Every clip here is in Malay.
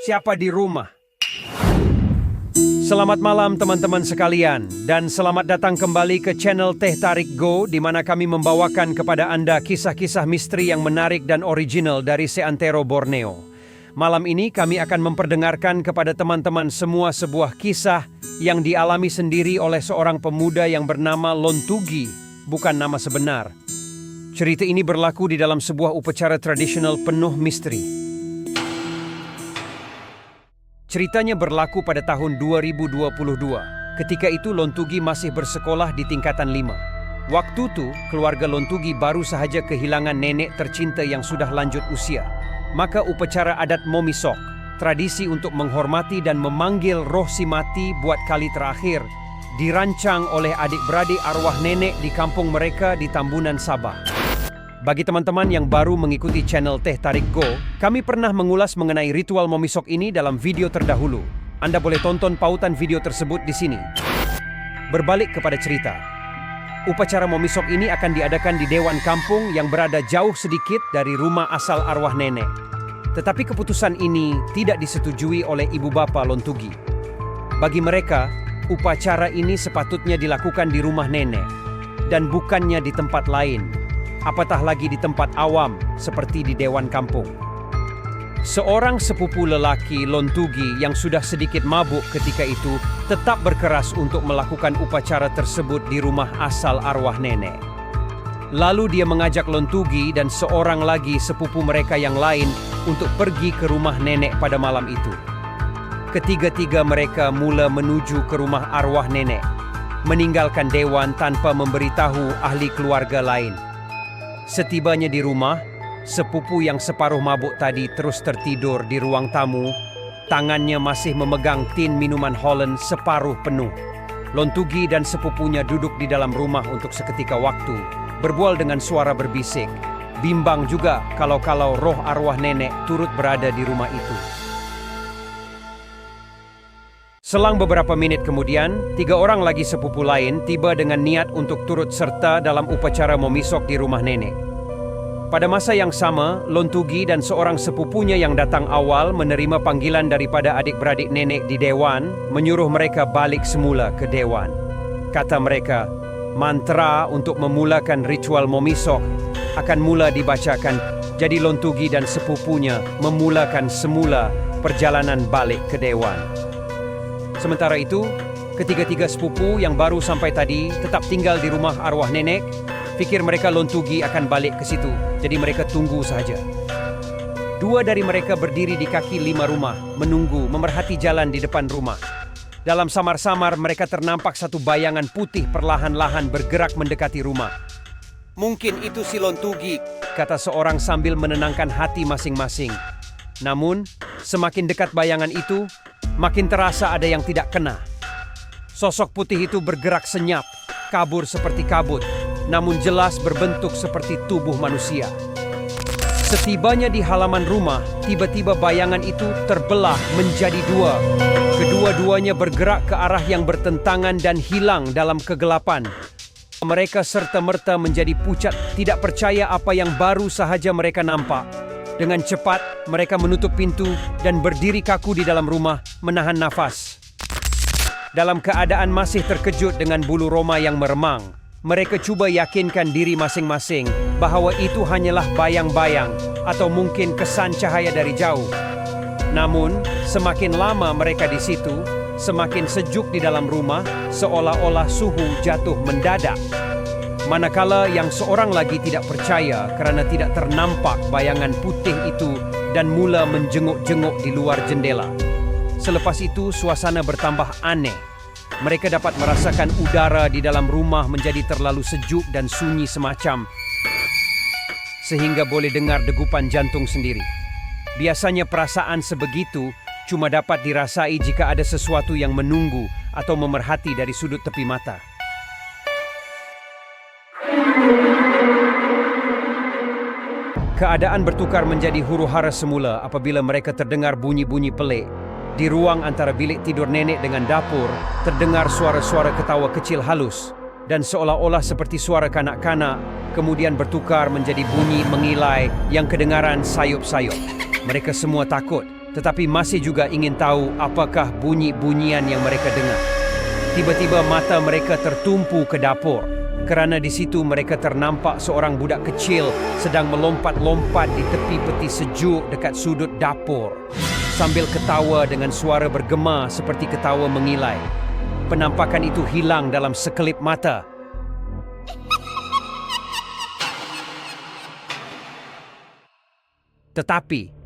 Siapa di rumah? Selamat malam teman-teman sekalian, dan selamat datang kembali ke channel Teh Tarik Go, di mana kami membawakan kepada Anda kisah-kisah misteri yang menarik dan original dari seantero Borneo. Malam ini kami akan memperdengarkan kepada teman-teman semua sebuah kisah yang dialami sendiri oleh seorang pemuda yang bernama Lontugi, bukan nama sebenar. Cerita ini berlaku di dalam sebuah upacara tradisional penuh misteri. Ceritanya berlaku pada tahun 2022. Ketika itu Lontugi masih bersekolah di tingkatan 5. Waktu itu, keluarga Lontugi baru sahaja kehilangan nenek tercinta yang sudah lanjut usia. Maka upacara adat Momisok, tradisi untuk menghormati dan memanggil roh si mati buat kali terakhir, dirancang oleh adik-beradik arwah nenek di kampung mereka di Tambunan, Sabah. Bagi teman-teman yang baru mengikuti channel Teh Tarik Go, kami pernah mengulas mengenai ritual Momisok ini dalam video terdahulu. Anda boleh tonton pautan video tersebut di sini. Berbalik kepada cerita. Upacara Momisok ini akan diadakan di Dewan Kampung yang berada jauh sedikit dari rumah asal arwah nenek. Tetapi keputusan ini tidak disetujui oleh ibu bapa Lontugi. Bagi mereka, upacara ini sepatutnya dilakukan di rumah nenek dan bukannya di tempat lain. Apatah lagi di tempat awam seperti di Dewan Kampung. Seorang sepupu lelaki Lontugi yang sudah sedikit mabuk ketika itu tetap berkeras untuk melakukan upacara tersebut di rumah asal arwah nenek. Lalu dia mengajak Lontugi dan seorang lagi sepupu mereka yang lain untuk pergi ke rumah nenek pada malam itu. Ketiga-tiga mereka mula menuju ke rumah arwah nenek, meninggalkan dewan tanpa memberitahu ahli keluarga lain. Setibanya di rumah, sepupu yang separuh mabuk tadi terus tertidur di ruang tamu. Tangannya masih memegang tin minuman Holland separuh penuh. Lontugi dan sepupunya duduk di dalam rumah untuk seketika waktu, berbual dengan suara berbisik. Bimbang juga kalau roh arwah nenek turut berada di rumah itu. Selang beberapa menit kemudian, 3 orang lagi sepupu lain tiba dengan niat untuk turut serta dalam upacara Momisok di rumah nenek. Pada masa yang sama, Lontugi dan seorang sepupunya yang datang awal menerima panggilan daripada adik-beradik nenek di dewan, menyuruh mereka balik semula ke dewan. Kata mereka, mantra untuk memulakan ritual Momisok akan mula dibacakan, jadi Lontugi dan sepupunya memulakan semula perjalanan balik ke dewan. Sementara itu, ketiga-tiga sepupu yang baru sampai tadi tetap tinggal di rumah arwah nenek. Pikir mereka Lontugi akan balik ke situ, jadi mereka tunggu saja. 2 dari mereka berdiri di kaki 5 rumah, menunggu, memerhati jalan di depan rumah. Dalam samar-samar mereka ternampak satu bayangan putih perlahan-lahan bergerak mendekati rumah. Mungkin itu si Lontugi, kata seorang sambil menenangkan hati masing-masing. Namun, semakin dekat bayangan itu, makin terasa ada yang tidak kena. Sosok putih itu bergerak senyap, kabur seperti kabut, namun jelas berbentuk seperti tubuh manusia. Setibanya di halaman rumah, tiba-tiba bayangan itu terbelah menjadi 2. Kedua-duanya bergerak ke arah yang bertentangan dan hilang dalam kegelapan. Mereka serta-merta menjadi pucat, tidak percaya apa yang baru sahaja mereka nampak. Dengan cepat, mereka menutup pintu dan berdiri kaku di dalam rumah, menahan nafas. Dalam keadaan masih terkejut dengan bulu roma yang meremang, mereka cuba yakinkan diri masing-masing bahwa itu hanyalah bayang-bayang atau mungkin kesan cahaya dari jauh. Namun, semakin lama mereka di situ, semakin sejuk di dalam rumah, seolah-olah suhu jatuh mendadak. Manakala yang seorang lagi tidak percaya kerana tidak ternampak bayangan putih itu dan mula menjenguk-jenguk di luar jendela. Selepas itu, suasana bertambah aneh. Mereka dapat merasakan udara di dalam rumah menjadi terlalu sejuk dan sunyi semacam, sehingga boleh dengar degupan jantung sendiri. Biasanya perasaan sebegitu cuma dapat dirasai jika ada sesuatu yang menunggu atau memerhati dari sudut tepi mata. Keadaan bertukar menjadi huru-hara semula apabila mereka terdengar bunyi-bunyi pelik. Di ruang antara bilik tidur nenek dengan dapur, terdengar suara-suara ketawa kecil halus dan seolah-olah seperti suara kanak-kanak, kemudian bertukar menjadi bunyi mengilai yang kedengaran sayup-sayup. Mereka semua takut tetapi masih juga ingin tahu apakah bunyi-bunyian yang mereka dengar. Tiba-tiba mata mereka tertumpu ke dapur, kerana di situ mereka ternampak seorang budak kecil sedang melompat-lompat di tepi peti sejuk dekat sudut dapur, sambil ketawa dengan suara bergema seperti ketawa mengilai. Penampakan itu hilang dalam sekelip mata. Tetapi,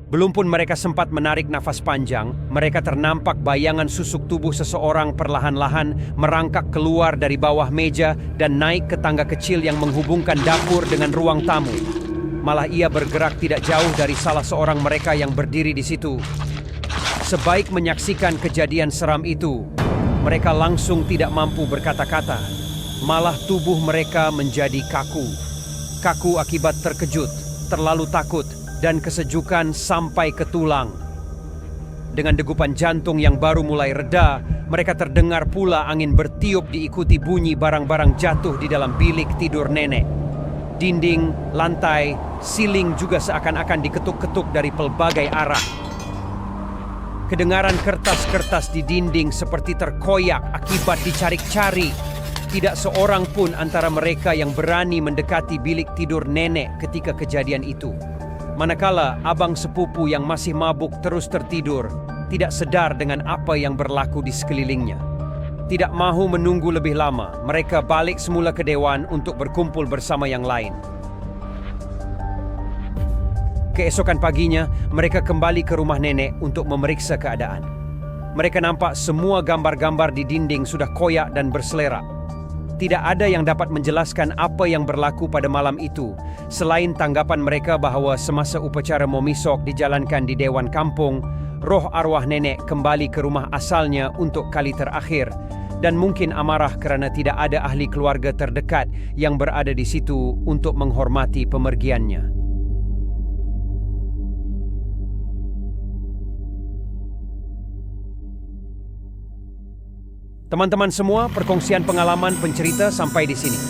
belum pun mereka sempat menarik nafas panjang, mereka ternampak bayangan susuk tubuh seseorang perlahan-lahan merangkak keluar dari bawah meja dan naik ke tangga kecil yang menghubungkan dapur dengan ruang tamu. Malah ia bergerak tidak jauh dari salah seorang mereka yang berdiri di situ. Sebaik menyaksikan kejadian seram itu, mereka langsung tidak mampu berkata-kata. Malah tubuh mereka menjadi kaku. Kaku akibat terkejut, terlalu takut, dan kesejukan sampai ke tulang. Dengan degupan jantung yang baru mulai reda, mereka terdengar pula angin bertiup diikuti bunyi barang-barang jatuh di dalam bilik tidur nenek. Dinding, lantai, siling juga seakan-akan diketuk-ketuk dari pelbagai arah. Kedengaran kertas-kertas di dinding seperti terkoyak akibat dicari-cari. Tidak seorang pun antara mereka yang berani mendekati bilik tidur nenek ketika kejadian itu. Manakala abang sepupu yang masih mabuk terus tertidur, tidak sedar dengan apa yang berlaku di sekelilingnya. Tidak mahu menunggu lebih lama, mereka balik semula ke dewan untuk berkumpul bersama yang lain. Keesokan paginya, mereka kembali ke rumah nenek untuk memeriksa keadaan. Mereka nampak semua gambar-gambar di dinding sudah koyak dan berselerak. Tidak ada yang dapat menjelaskan apa yang berlaku pada malam itu, selain tanggapan mereka bahawa semasa upacara memisok dijalankan di Dewan Kampung, roh arwah nenek kembali ke rumah asalnya untuk kali terakhir, dan mungkin amarah kerana tidak ada ahli keluarga terdekat yang berada di situ untuk menghormati pemergiannya. Teman-teman semua, perkongsian pengalaman pencerita sampai di sini.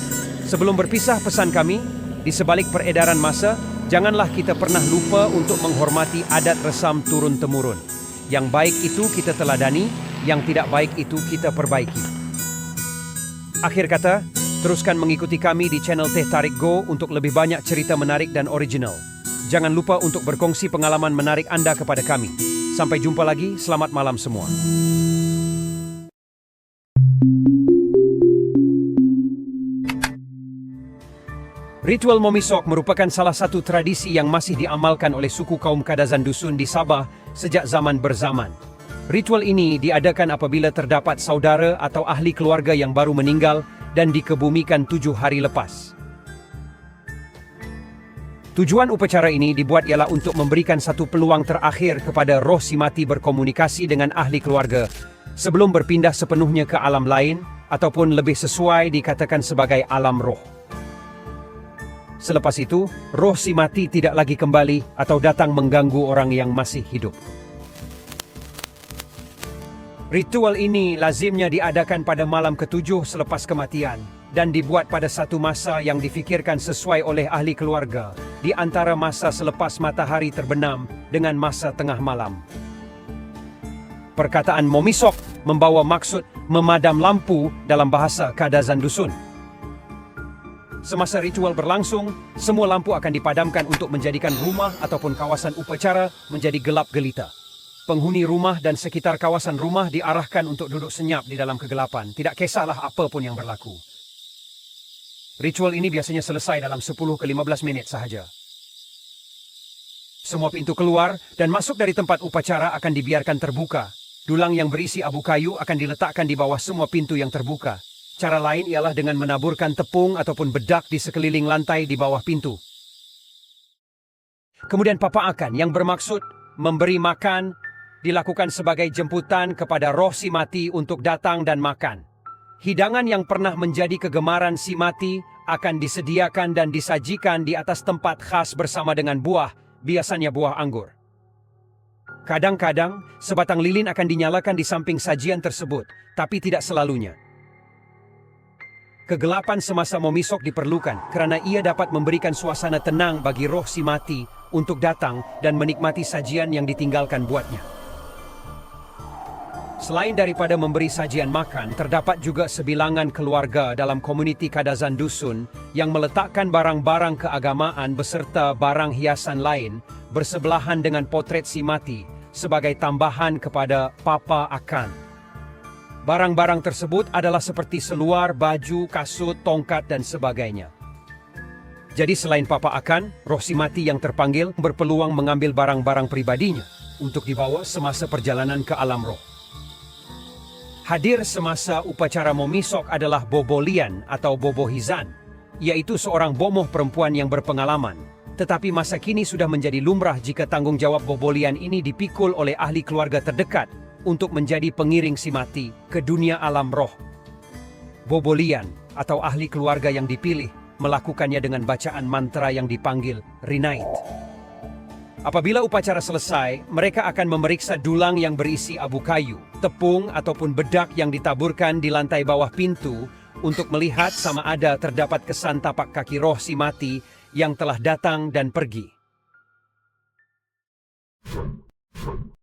Sebelum berpisah, pesan kami, di sebalik peredaran masa, janganlah kita pernah lupa untuk menghormati adat resam turun-temurun. Yang baik itu kita teladani, yang tidak baik itu kita perbaiki. Akhir kata, teruskan mengikuti kami di channel Teh Tarik Go untuk lebih banyak cerita menarik dan original. Jangan lupa untuk berkongsi pengalaman menarik Anda kepada kami. Sampai jumpa lagi, selamat malam semua. Ritual memisok merupakan salah satu tradisi yang masih diamalkan oleh suku kaum Kadazan Dusun di Sabah sejak zaman berzaman. Ritual ini diadakan apabila terdapat saudara atau ahli keluarga yang baru meninggal dan dikebumikan 7 hari lepas. Tujuan upacara ini dibuat ialah untuk memberikan satu peluang terakhir kepada roh si mati berkomunikasi dengan ahli keluarga sebelum berpindah sepenuhnya ke alam lain ataupun lebih sesuai dikatakan sebagai alam roh. Selepas itu, roh si mati tidak lagi kembali atau datang mengganggu orang yang masih hidup. Ritual ini lazimnya diadakan pada malam ke-7 selepas kematian dan dibuat pada satu masa yang difikirkan sesuai oleh ahli keluarga di antara masa selepas matahari terbenam dengan masa tengah malam. Perkataan memisok membawa maksud memadam lampu dalam bahasa Kadazan Dusun. Semasa ritual berlangsung, semua lampu akan dipadamkan untuk menjadikan rumah ataupun kawasan upacara menjadi gelap gelita. Penghuni rumah dan sekitar kawasan rumah diarahkan untuk duduk senyap di dalam kegelapan, tidak kisahlah apa pun yang berlaku. Ritual ini biasanya selesai dalam 10 ke 15 menit sahaja. Semua pintu keluar dan masuk dari tempat upacara akan dibiarkan terbuka. Dulang yang berisi abu kayu akan diletakkan di bawah semua pintu yang terbuka. Cara lain ialah dengan menaburkan tepung ataupun bedak di sekeliling lantai di bawah pintu. Kemudian papaakan yang bermaksud memberi makan dilakukan sebagai jemputan kepada roh si mati untuk datang dan makan. Hidangan yang pernah menjadi kegemaran si mati akan disediakan dan disajikan di atas tempat khas bersama dengan buah, biasanya buah anggur. Kadang-kadang, sebatang lilin akan dinyalakan di samping sajian tersebut, tapi tidak selalunya. Kegelapan semasa memisok diperlukan kerana ia dapat memberikan suasana tenang bagi roh si mati untuk datang dan menikmati sajian yang ditinggalkan buatnya. Selain daripada memberi sajian makan, terdapat juga sebilangan keluarga dalam komuniti Kadazan Dusun yang meletakkan barang-barang keagamaan beserta barang hiasan lain bersebelahan dengan potret si mati sebagai tambahan kepada Papa Akan. Barang-barang tersebut adalah seperti seluar, baju, kasut, tongkat, dan sebagainya. Jadi selain Papa Akan, roh si mati yang terpanggil berpeluang mengambil barang-barang pribadinya untuk dibawa semasa perjalanan ke alam roh. Hadir semasa upacara memisok adalah Bobo Lian atau Bobo Hizan, yaitu seorang bomoh perempuan yang berpengalaman. Tetapi masa kini sudah menjadi lumrah jika tanggung jawab Bobo Lian ini dipikul oleh ahli keluarga terdekat untuk menjadi pengiring si mati ke dunia alam roh. Bobo Lian atau ahli keluarga yang dipilih melakukannya dengan bacaan mantra yang dipanggil Rinait. Apabila upacara selesai, mereka akan memeriksa dulang yang berisi abu kayu, tepung ataupun bedak yang ditaburkan di lantai bawah pintu untuk melihat sama ada terdapat kesan tapak kaki roh si mati yang telah datang dan pergi.